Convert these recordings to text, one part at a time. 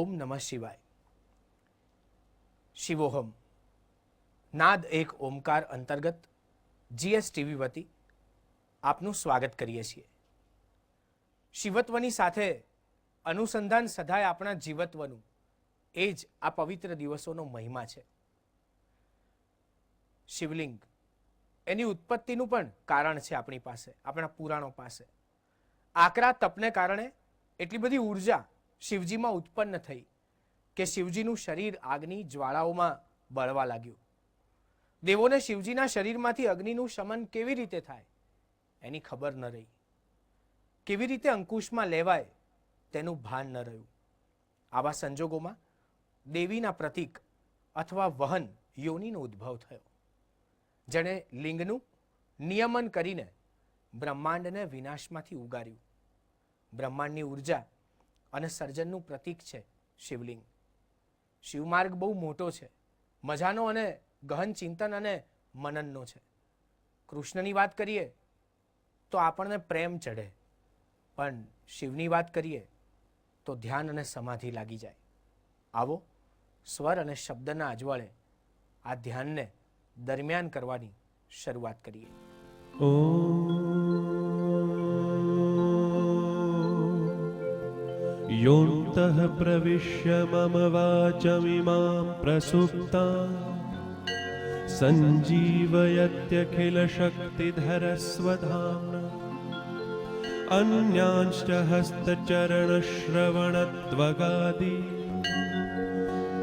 ओम नमः शिवाय। शिवोहम नाद एक ओमकार अंतर्गत GSTV वती आपનું સ્વાગત કરીએ છીએ। શિવત્વની સાથે અનુસંધાન સદાય આપણા જીવત્વનું એ જ આ પવિત્ર દિવસોનો મહિમા છે। શિવલિંગ એની ઉત્પત્તિનું પણ કારણ છે આપણી પાસે, આપણા પુરાણો પાસે। આકરા તપને કારણે એટલી બધી ઉર્જા શિવજીમાં ઉત્પન્ન થઈ કે શિવજીનું શરીર આગની જ્વાળાઓમાં બળવા લાગ્યું। દેવોને શિવજીના શરીરમાંથી અગ્નિનું શમન કેવી રીતે થાય એની ખબર ન રહી, કેવી રીતે અંકુશમાં લેવાય તેનું ભાન ન રહ્યું। આવા સંજોગોમાં દેવીના પ્રતીક અથવા વહન યોનિનો ઉદ્ભવ થયો, જેણે લિંગનું નિયમન કરીને બ્રહ્માંડને વિનાશમાંથી ઉગાર્યું। બ્રહ્માંડની ઉર્જા અને સર્જનનું પ્રતીક છે શિવલિંગ। શિવમાર્ગ બહુ મોટો છે, મજાનો અને ગહન ચિંતન અને મનનનો છે। કૃષ્ણની વાત કરીએ તો આપણને પ્રેમ ચઢે, પણ શિવની વાત કરીએ તો ધ્યાન અને સમાધિ લાગી જાય। આવો સ્વર અને શબ્દના અજવાળે આ ધ્યાનને દરમિયાન કરવાની શરૂઆત કરીએ। योऽन्तः प्रविश्य मम वाचमिमां प्रसुप्तां सञ्जीवयत्यखिलशक्तिधरस्वधाम्ना अन्यांश्च हस्तचरणश्रवणत्वगादि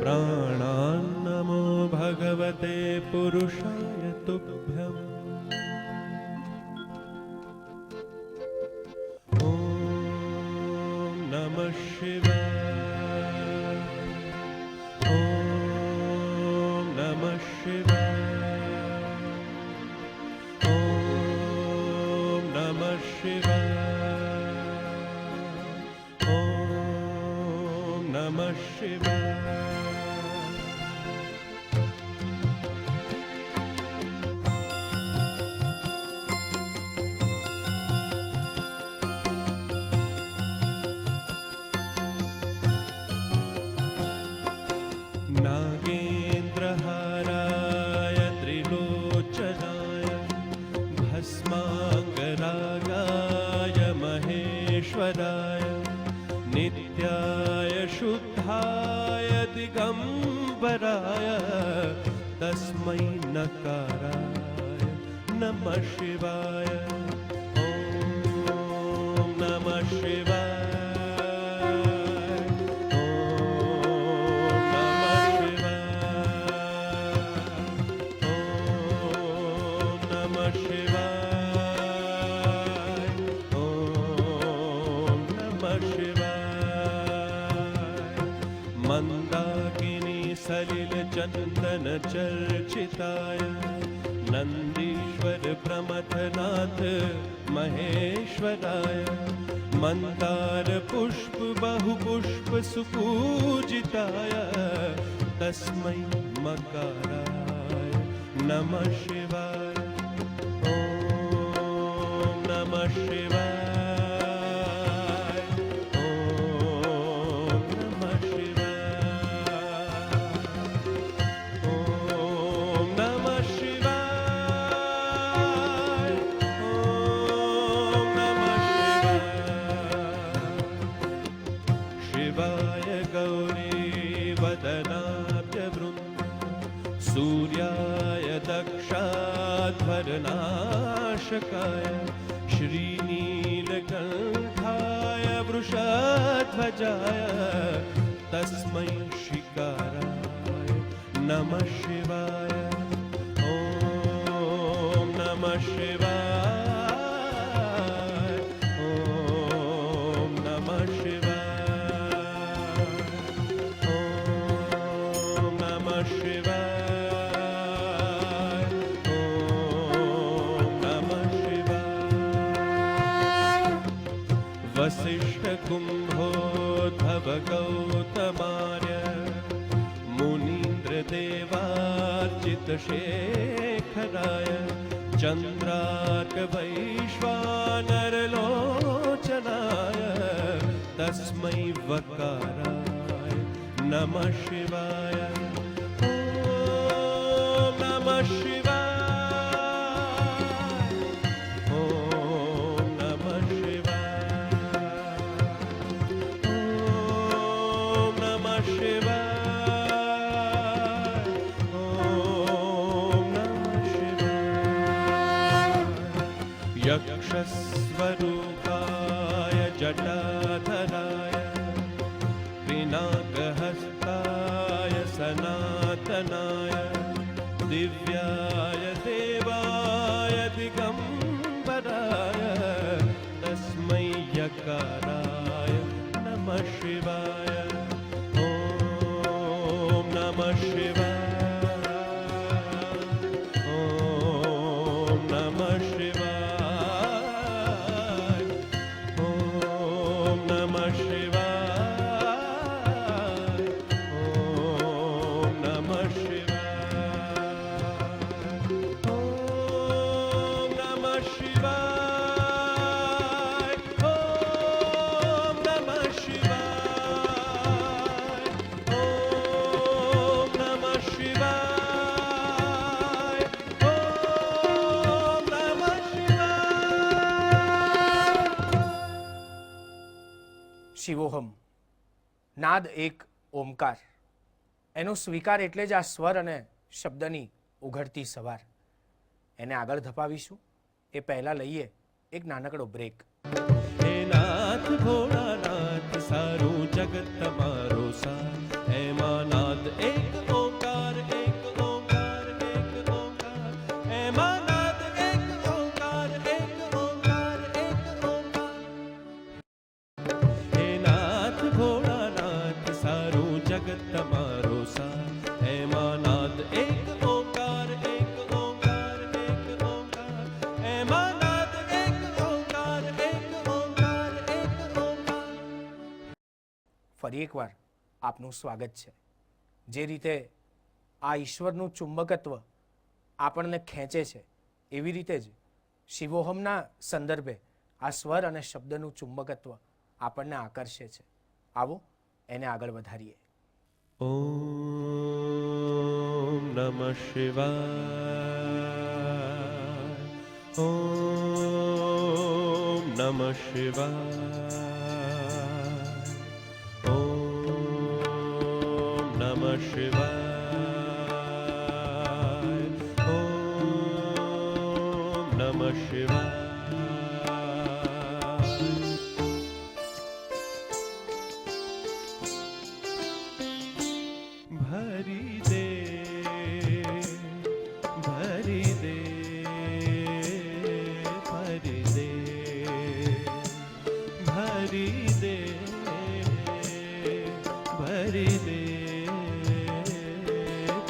प्राणान् नमो भगवते पुरुषाय तुभ्यम्। नमः शिवाय, ॐ नमः शिवाय, ॐ नमः शिवाय, ॐ नमः शिवाय। नागेन्द्रहाराय त्रिलोचनाय भस्माङ्गरागाय महेश्वराय नित्याय शुद्धाय दिगम्बराय तस्मै नकाराय नमः शिवाय। ॐ नमः शिवाय। सलिलचन्दन चर्चिताय नन्दीश्वर प्रमथनाथ महेश्वराय मन्दार पुष्प बहुपुष्प सुपूजिताय तस्मै मकाराय नमः शिवाय। ॐ नमः शिवाय। सूर्याय दक्षाध्वरनाशकाय श्रीनीलकण्ठाय वृषध्वजाय तस्मै शिकाराय नमः शिवाय। ॐ नमः शिवाय, ॐ नमः शिवाय, ॐ नमः शिवाय। वसिष्ठ कुम्भोद्धव गौतमार्य मुनीन्द्र देवार्चित शेखराय चन्द्रार्क वैश्वानरलोचनाय तस्मै वकाराय नमः शिवाय ॐ नमः शिवाय ॐ नमः शिवाय ॐ नमः शिवाय ॐ नमः शिवाय यक्षस्वरूपाय जटाधराय पिनाकहस्ताय सनातनाय दिव्याय देवाय दिगम्बराय तस्मै यकाराय नमः शिवाय ॐ नमः शिवाय ॐ नमः शिवाय ॐ नमः शिवाय ॐ नमः शिवाय ॐ नमः शिवाय ॐ नमः शिवाय ॐ नमः शिवाय ॐ नमः शिवाय શિવોહમ નાદ એક ઓમકાર એનો સ્વીકાર એટલે જ આ સ્વર અને શબ્દની ઉઘડતી સવાર. એને આગળ ધપાવીશું એ પહેલા લઈએ એક નાનકડો બ્રેક. હે નાથ ભોળાનાથ સારું જગત તમારો સાથ એમાં નાદ એક ઓંકાર એક ઓંકાર એક ઓંકાર એમાં નાદ એક ઓંકાર એક ઓંકાર એક ઓંકાર હે નાથ ભોળાનાથ સારું જગત તમારો સાથ એમાં નાદ એક ઓંકાર એક ઓંકાર એક ઓંકાર એમાં નાદ એક ઓંકાર એક ઓંકાર એક ઓંકાર. ફરી એકવાર આપનું સ્વાગત છે. જે રીતે આ ઈશ્વરનું ચુંબકત્વ આપણને ખેંચે છે એવી રીતે જ શિવોહમના સંદર્ભે આ સ્વર અને શબ્દનું ચુંબકત્વ આપણને આકર્ષે છે. આવો એને આગળ વધારીએ. ॐ नमः शिवाय ॐ नमः शिवाय ॐ नमः शिवाय ॐ नमः शिवाय. भरी दे भरी दे भरी दे भरी दे भरी दे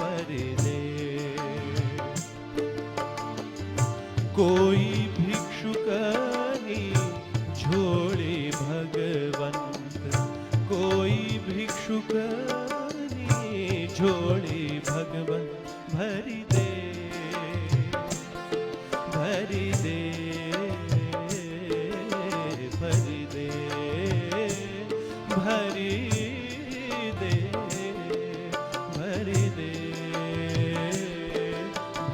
भरी दे. कोई भिक्षुकनी झोली भगवंत कोई भिक्षुक झोली भगवन भरी दे भरी दे भरी दे भरी दे भरी दे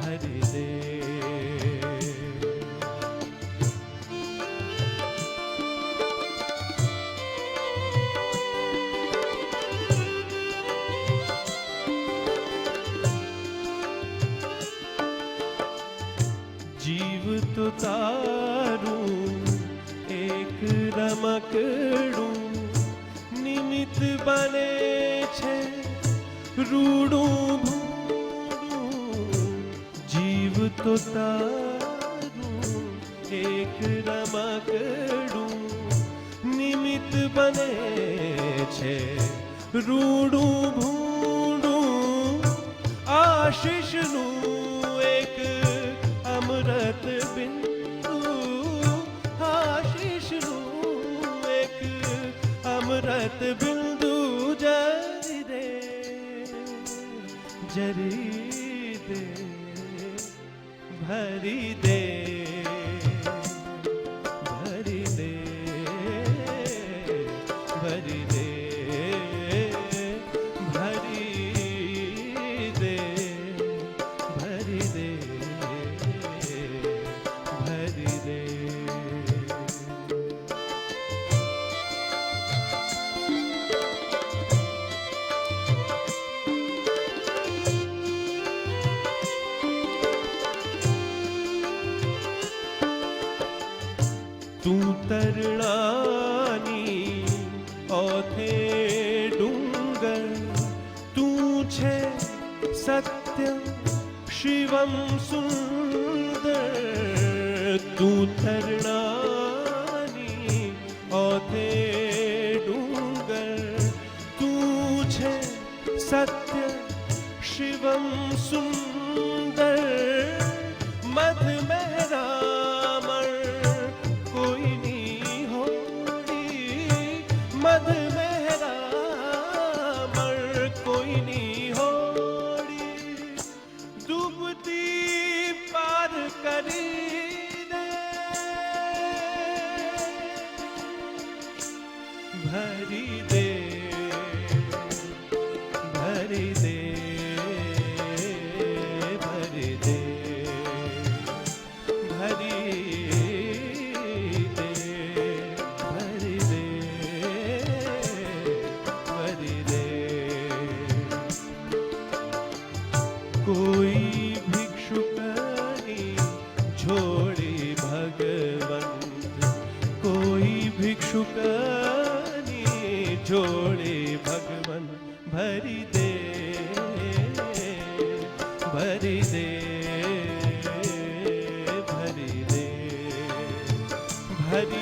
भरी दे. जीव तो तारू एक रमकड़ू निमित्त बने छे रूडू भूडू. जीव तो तारू एक रमकड़ू निमित्त बने छे रूडू भूडू. आशीष નું એક અમૃત બિંદુ આશીષ નું એક અમૃત બિંદુ જરી દે ભરી દે ભરી દે ભરી દે ડુંગર તું છે સત્ય શિવમ સુંદર તું ધરણાની ઓથે ડુંગર તું છે સત્ય શિવમ સુંદર મધ મેરામણ કોઈની હોડી મધ મેરામણ કોઈની હોડી ડૂબતી પાર કરી દે ભરી દે ભરી દે ભરી દે ભરી દે ભરી દે કોઈ ભિક્ષુકની છોડી ભગવંત કોઈ ભિક્ષુકની જોડે ભગવન ભરી દે ભરી દે ભરી દે ભરી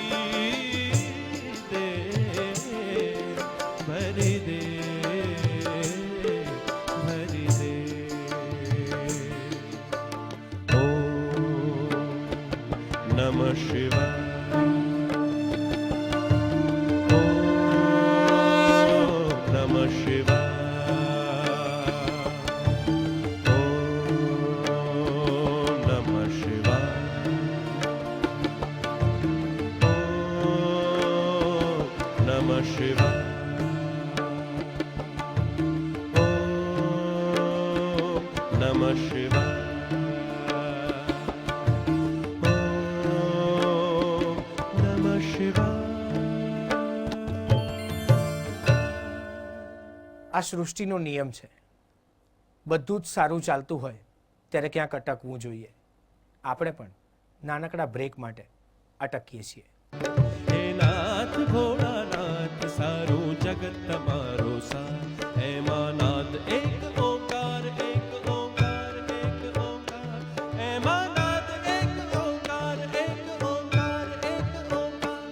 દે ભરી દે ભરી દે ઓમ નમઃ શિવાય આ સૃષ્ટિનો નિયમ છે. બધું જ સારું ચાલતું હોય ત્યારે ક્યાંક અટકવું જોઈએ. આપણે પણ નાનકડા બ્રેક માટે અટકીએ છીએ. હે નાથ ભોળાનાથ સારું જગત તમારો સાથ એમાં નાદ એક ઓંકાર એક ઓંકાર એક ઓંકાર એમાં નાદ એક ઓંકાર એક ઓંકાર એક ઓંકાર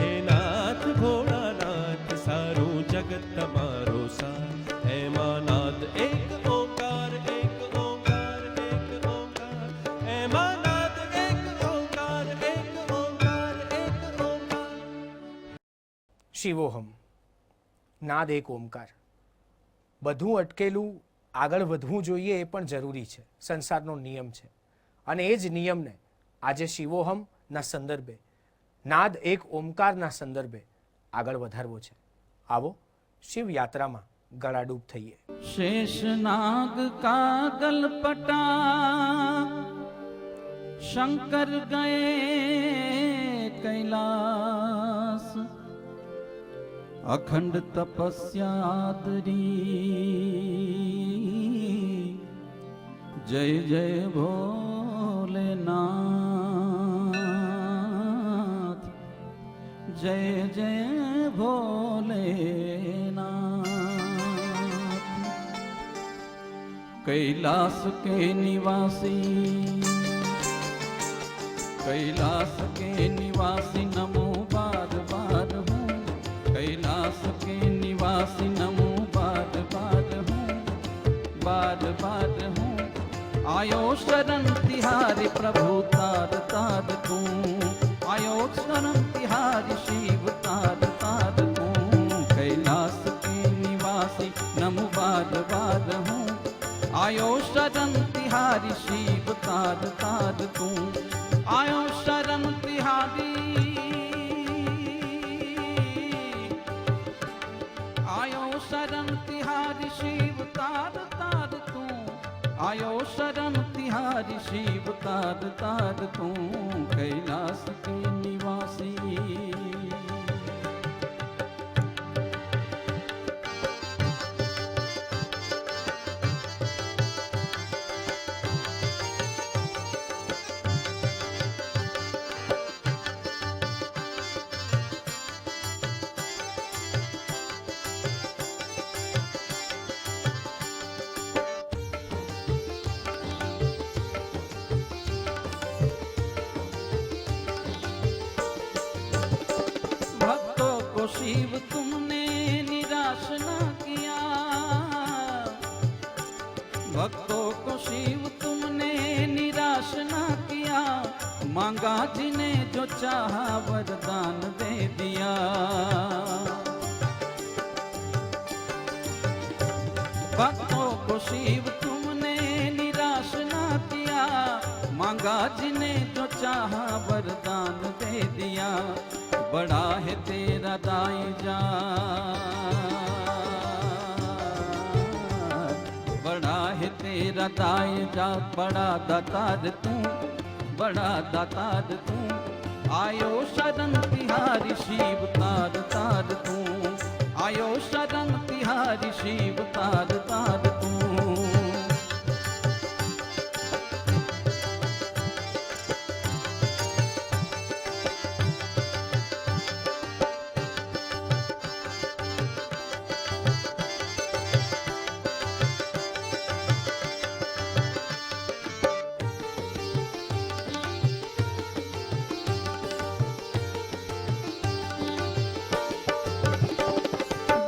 હે નાથ ભોળાનાથ સારું જગત તમારો સાથ એમાં નાદ એક ઓંકાર એક ઓંકાર એક ઓંકાર એમાં નાદ એક ઓંકાર એક ઓંકાર એક ઓંકાર શિવોહમ, નાદ એક ઓમકાર. બધું અટકેલું આગળ વધવું જોઈએ એ પણ જરૂરી છે, સંસારનો નિયમ છે. અને એ જ નિયમને આજે શિવોહમના સંદર્ભે, નાદ એક ઓમકારના સંદર્ભે આગળ વધારવો છે. આવો શિવ યાત્રામાં ગળાડૂબ થઈએ. शेषनाग का गलपटा शंकर गए कैलास अखंड तपस्यादरी जय जय भोलेनाथ जय जय भोलेनाथ कैलाश के निवासी कैलाश के निवासी नमो बार बार हूँ कैलाश के निवासी नमो बार बार हूँ बार बार हूँ आयो शरण तिहारी प्रभु तार तार तू आयो शरण तिहारी शिव तार तार तू कैलाश के निवासी नमो बार बार हूँ आयो शरण तिहारी शिव तार तार तू आयो शरण तिहारी आयो शरण तिहारी शिव तार तार तू आयो शरण तिहारी शिव तार तार तू कैलाश के निवासी शिव तुमने निराश न किया, भक्तों को शिव तुमने निराश न किया, मांगा जिन्हें जो चाहा वरदान दे दिया। भक्तों को शिव तुमने निराश न किया, मांगा जिन्हें जो चाहा वरदान दे दिया। बड़ा है तेरा दाई जात, बड़ा है तेरा दाई जात, बड़ा दातार तू, बड़ा दातार तू। आयो शरण तिहारी शिव तार तार तू, आयो शरण तिहारी शिव तार तार तू।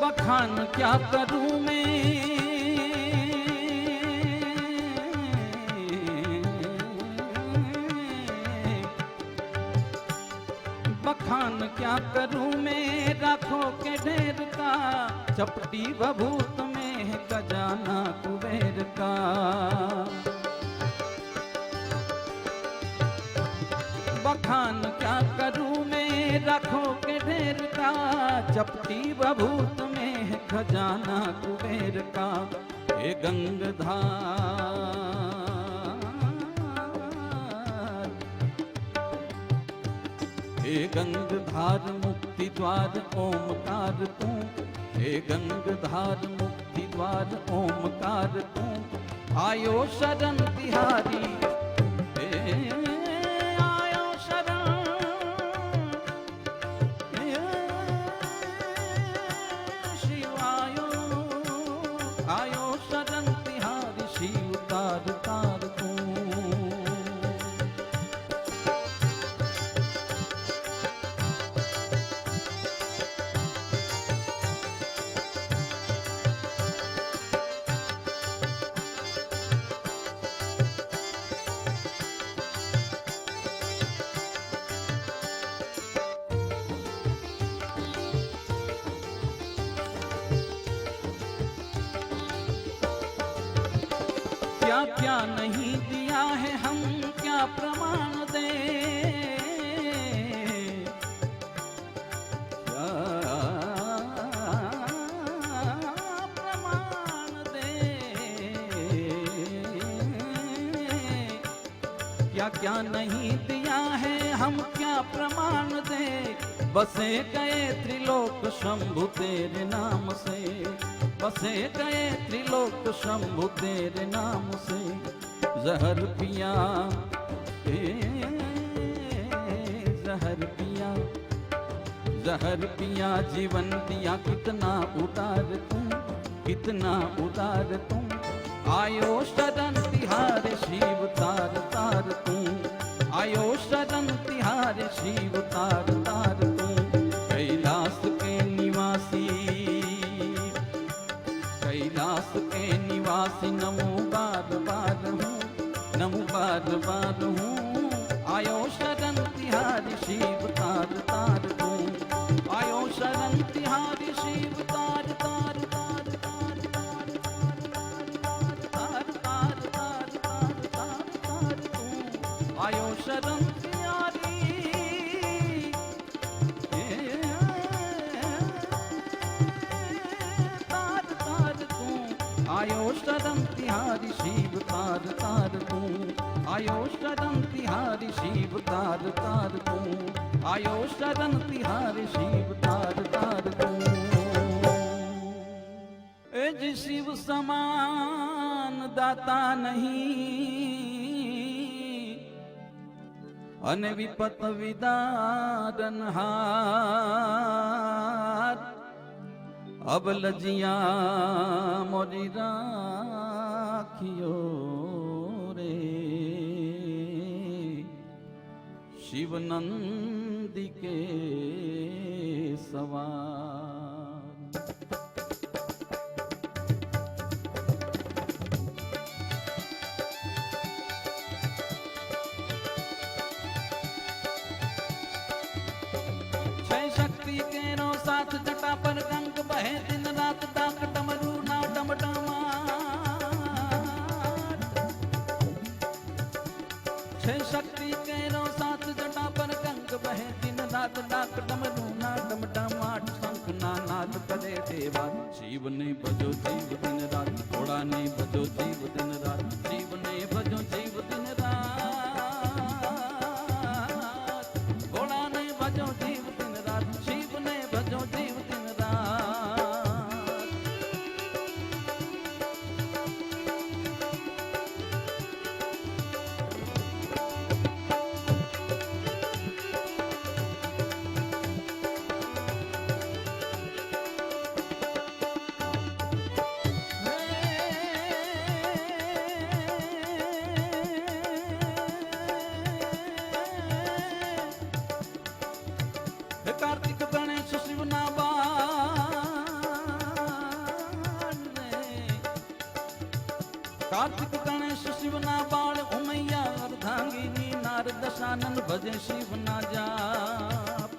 बखान क्या करूं मैं, बखान क्या करूं मैं राखों के ढेर का, चपटी बभूत में है खजाना कुबेर का। बखान क्या करूं मैं राखों के ढेर का, चपटी बभूत में है खजाना कुबेर का। हे गंगधार, हे गंगधार मुक्ति द्वार ओमकार तू, हे गंगधार मुक्ति द्वार ओमकार तू। आयो शरण तिहारी, आयो शरण, शिव आयो, आयो शरण तिहारी शिव तार तार तू। क्या क्या नहीं दिया है हम क्या प्रमाण दे, क्या प्रमाण दे, क्या क्या नहीं दिया है हम क्या प्रमाण दे। बसे गए त्रिलोक शंभु तेरे नाम से, बसे गए त्रिलोक शंभु तेरे नाम से। जहर पिया, जहर पिया, जहर पिया जीवन दिया, कितना उदार तुम, कितना उदार तुम। आयो शरण तिहारे शिव तार तार तू, आयो शरण तिहारे शिव तार तार तू। कैलाश के निवासी, कैलाश के निवासी नमो बार बार हूँ, नमो बार बार हूँ। आयो शरण तिहारी शिव तार तार तू, आयो शरण तिहारी शिव तार तार तार तार तार तार तार तार तार तार तार तू। आयो शरण तिहारी, आयो शरण तिहारी शिव तार तार तू, आयो शरण तिहारी शिव तार तार तू, आयो शरण तिहारी शिव तार तार तू। एज शिव समान दाता नहीं, अने विपत विदारनहार। अब लजिया मोरी राखियो रे, शिव नंदी के સવાર. છે શક્તિ કેરો સાથ જટા પર ગંગ બહે દિન રાત ડાક ડમરુ ના ડમડમાટ. છે શક્તિ કેરો સાથ જટા પર ગંગ બહે દિન રાત ડાક ડમરુ ના ડમડમાટ. શંખ ના નાદ કરે દેવા શિવને ભજો જીવ દિન રાત. ઘોડાને ભજો જીવ દિન રાત. શિવને ભજો જીવ દિન રાત. ઘોડાને ભજો જીવ દિન રાત. શિવને ભજો જીવ દિન રાત. હે કાર્તિક ગણેશ શિવના બાળ રે. કાર્તિક ગણેશ શિવના બાળ ઉમૈયા અર્ધાંગીની નાર દશાનન ભજે શિવના જાપ.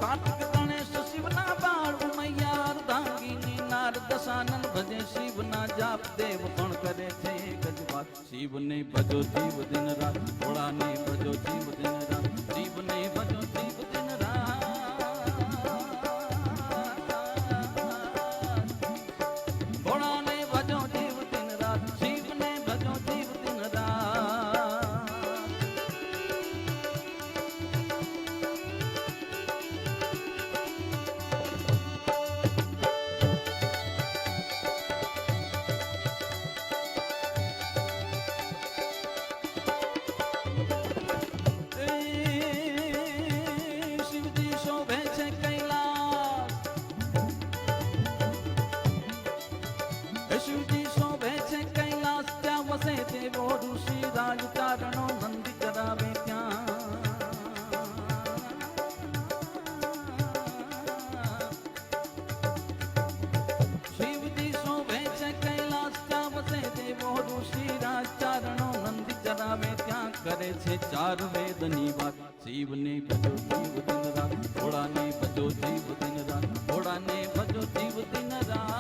કાર્તિક ગણેશ શિવના બાળ ઉમૈયા અર્ધાંગીની નાર દશાનન ભજે શિવના જાપ. દેવ પણ કરે છે ગજવાત. શિવને ભજો જીવ દિન રાત. ભોળાને ભજો જીવ દિન રાત. શિવને ભજો જીવ દિન રાત. ભોળાને ભજો જીવ દિન રાત. શિવને ભજો જીવ દિન રાત. શિવજી શોભે છે કૈલાસ. શિવજી શોભે છે કૈલાસ. ત્યાં વસે દેવો ઋષિ રાજ ચારણો નંદી કરાવે ત્યાં. શિવજી શોભે છે કૈલાસ. ત્યાં વસે દેવો ઋષિ રાજ ચારણો નંદી ચરાવે ત્યાં. કરે છે ચાર વેદની વાત. શિવને ભજો જીવ દિન રાત. ઘોડાને ભજો જીવ દિન રાત. ઘોડાને ભજો જીવ દિન રાત.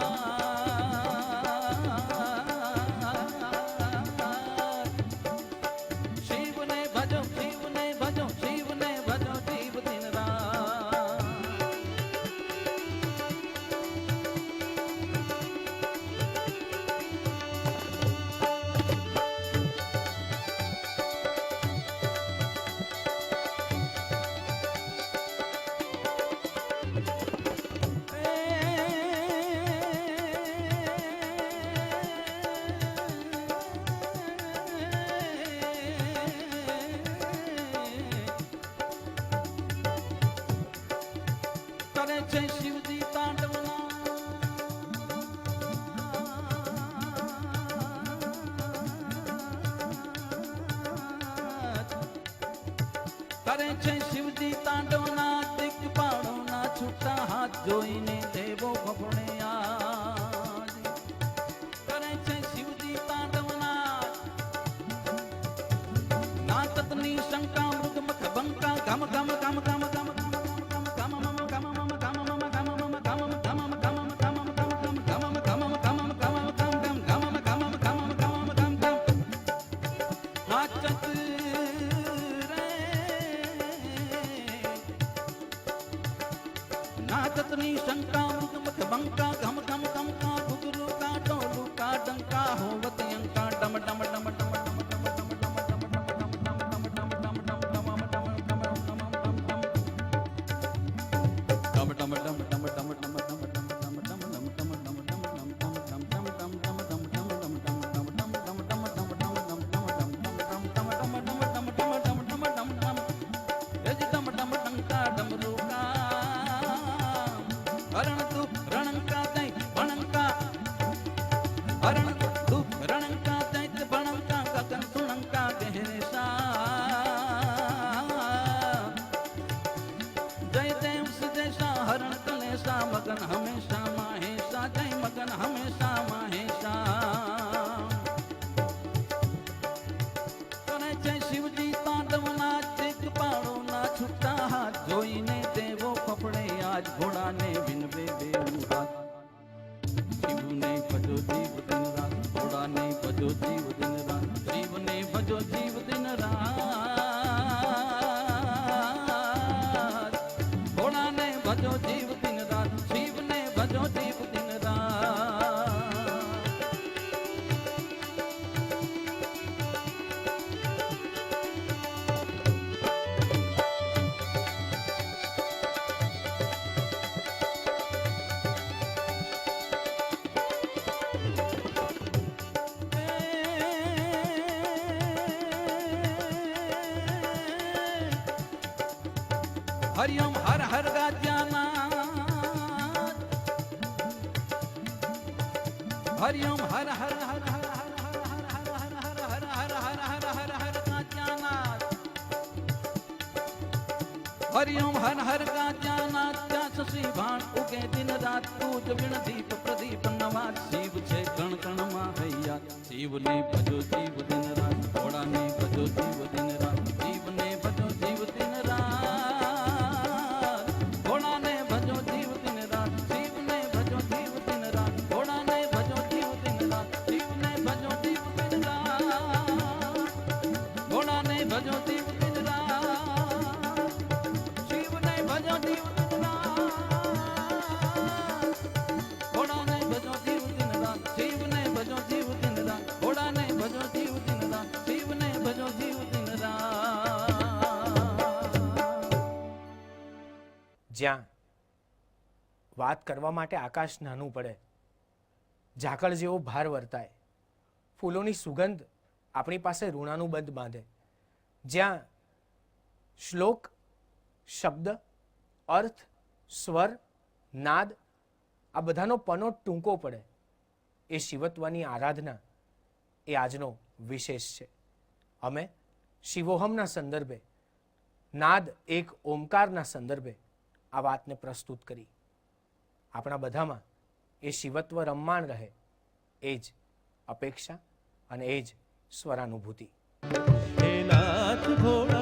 શિવને ભજો શિવને ભજો શિવને ભજો જીવ દિન રાત. કરે છે શિવજી તાંડવના. કરે છે શિવજી તાંડવના. દિગ્પાળોના છૂટા હાથ જોઈને દેવો ફફડે આજ. કરે છે શિવજી તાંડવના. નાતતની શંકા મૃગમખ બંકા ગમ ગમ ગમ ગમ ગમ નાચતની શંકા મૃગમખ બંકા ઘમ ઘમ ઘમ કા ઘુઘરુ કા ટોલુ કા ડંકા હોવત અંકા ડમ ડમ ડમ ડમ જય દેવ સુજય મગન હંમેશા માહેશા, જય મગન હંમેશા માહેશા. કરે છે શિવજી તાંડવના, છે કૃપાળોના છૂટા હાથ, જોઈને દેવો ફફડે આજ ઘોડાને વિનવે બેઉ હાથ. શિવને ભજો જીવ દિન રાત, ઘોડાને ભજો જીવ દિન રાત, શિવને ભજો જીવ દિન રાત, ઘોડાને ભજો જીવ દિન રાત, શિવને ભજો જીવ દિન રાત. હરિયમ હર હર ગાજ્યાનાથ, હરિયમ હર હર હર હર હર હર હર હર હર હર હર હર હર હર ગાજ્યાનાથ, હરિયમ હર હર ગાજ્યાનાથ. ત્યાં શશી ભાણ ઉગે દિન રાત, તું જ વિણ દીપ પ્રદીપ નવાજ, શિવ છે કણ કણમાં હૈયા, શિવને ભજો જીવ દિન રાત, ઘોડાને ભજો જીવ દિન રાત, શિવને ભજો જીવ દિન રાત, ઘોડાને ભજો જીવ દિન રાત, શિવને ભજો જીવ દિન રાત, ઘોડાને ભજો જીવ દિન રાત, શિવને ભજો જીવ દિન રાત, ઘોડાને ભજો જીવ દિન રાત, શિવને ભજો જીવ દિન રાત, ઘોડાને ભજો જીવ દિન રાત, શિવને ભજો જીવ દિન રાત, ઘોડાને ભજો જીવ દિન રાત, શિવને ભજો જીવ દિન રાત. જ્યાં વાત કરવા માટે આકાશ નાનું પડે, ઝાકળ જેવો ભાર વર્તાય, ફૂલોની સુગંધ આપણી પાસે ઋણાનું બંધ બાંધે, જ્યાં શ્લોક, શબ્દ, અર્થ, સ્વર, નાદ આ બધાનો પનો ટૂંકો પડે, એ શિવત્વની આરાધના એ આજનો વિશેષ છે. અમે શિવોહમના સંદર્ભે, નાદ એક ઓમકારના સંદર્ભે આ વાતને પ્રસ્તુત કરી. આપણા બધામાં એ શિવત્વ રમમાણ રહે, એ જ અપેક્ષા અને એ જ સ્વરાનુભૂતિ. હે નાથ ઘોડા